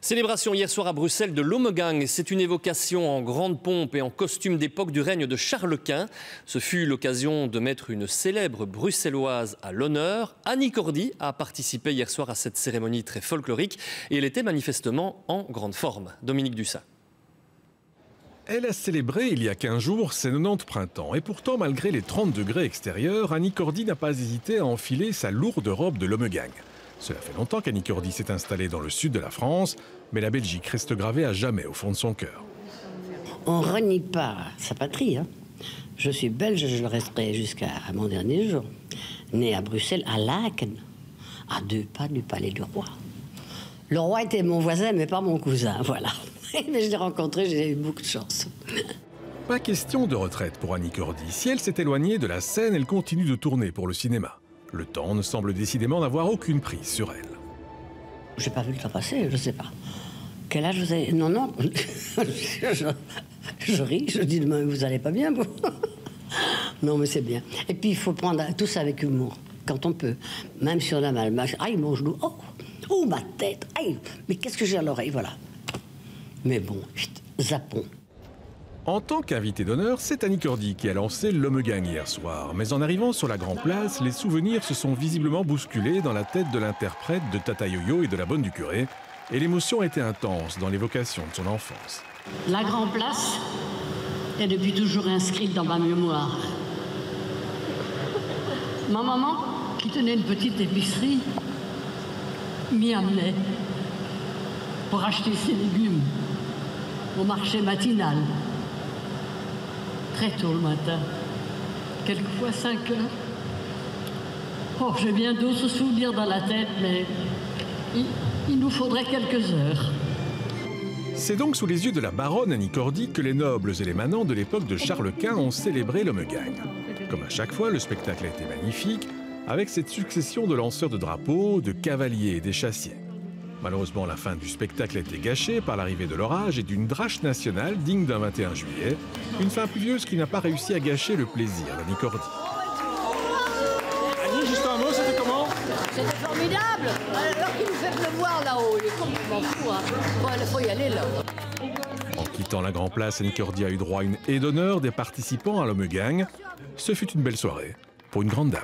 Célébration hier soir à Bruxelles de l'Homegang. C'est une évocation en grande pompe et en costume d'époque du règne de Charles Quint. Ce fut l'occasion de mettre une célèbre bruxelloise à l'honneur. Annie Cordy a participé hier soir à cette cérémonie très folklorique et elle était manifestement en grande forme. Dominique Dussat. Elle a célébré il y a 15 jours ses 90 printemps. Et pourtant, malgré les 30 degrés extérieurs, Annie Cordy n'a pas hésité à enfiler sa lourde robe de l'Homegang. Cela fait longtemps qu'Annie Cordy s'est installée dans le sud de la France, mais la Belgique reste gravée à jamais au fond de son cœur. On ne renie pas sa patrie. Hein. Je suis belge, je le resterai jusqu'à mon dernier jour. Née à Bruxelles, à Laken, à 2 pas du palais du roi. Le roi était mon voisin, mais pas mon cousin, voilà. Mais je l'ai rencontré, j'ai eu beaucoup de chance. Pas question de retraite pour Annie Cordy. Si elle s'est éloignée de la scène, elle continue de tourner pour le cinéma. Le temps ne semble décidément n'avoir aucune prise sur elle. J'ai pas vu le temps passer, je sais pas. Quel âge vous avez? Non, non. je ris, je dis demain, vous allez pas bien, vous? Non, mais c'est bien. Et puis, il faut prendre tout ça avec humour, quand on peut. Même si on a mal. Aïe, mon genou. Oh, ma tête. Aïe, mais qu'est-ce que j'ai à l'oreille, voilà. Mais bon, zappons. En tant qu'invité d'honneur, c'est Annie Cordy qui a lancé l'Homegang hier soir. Mais en arrivant sur la Grand Place, les souvenirs se sont visiblement bousculés dans la tête de l'interprète de Tata Yo-Yo et de la Bonne du Curé. Et l'émotion était intense dans l'évocation de son enfance. La Grand Place est depuis toujours inscrite dans ma mémoire. Ma maman, qui tenait une petite épicerie, m'y amenait pour acheter ses légumes au marché matinal. Très tôt le matin, quelquefois 5 heures. Oh, j'ai bien d'autres souvenirs dans la tête, mais il nous faudrait quelques heures. C'est donc sous les yeux de la baronne Annie Cordy que les nobles et les manants de l'époque de Charles Quint ont célébré l'Homegang. Comme à chaque fois, le spectacle a été magnifique, avec cette succession de lanceurs de drapeaux, de cavaliers et des chassiers. Malheureusement, la fin du spectacle a été gâchée par l'arrivée de l'orage et d'une drache nationale digne d'un 21 juillet. Une fin pluvieuse qui n'a pas réussi à gâcher le plaisir d'Annie Cordy. Annie, juste un mot, c'était comment? C'était formidable. Alors qu'il nous fait pleuvoir là-haut, il est complètement fou. Hein. Il faut y aller là. En quittant la Grand Place, Annie Cordy a eu droit à une haie d'honneur des participants à l'Homegang. Ce fut une belle soirée pour une grande dame.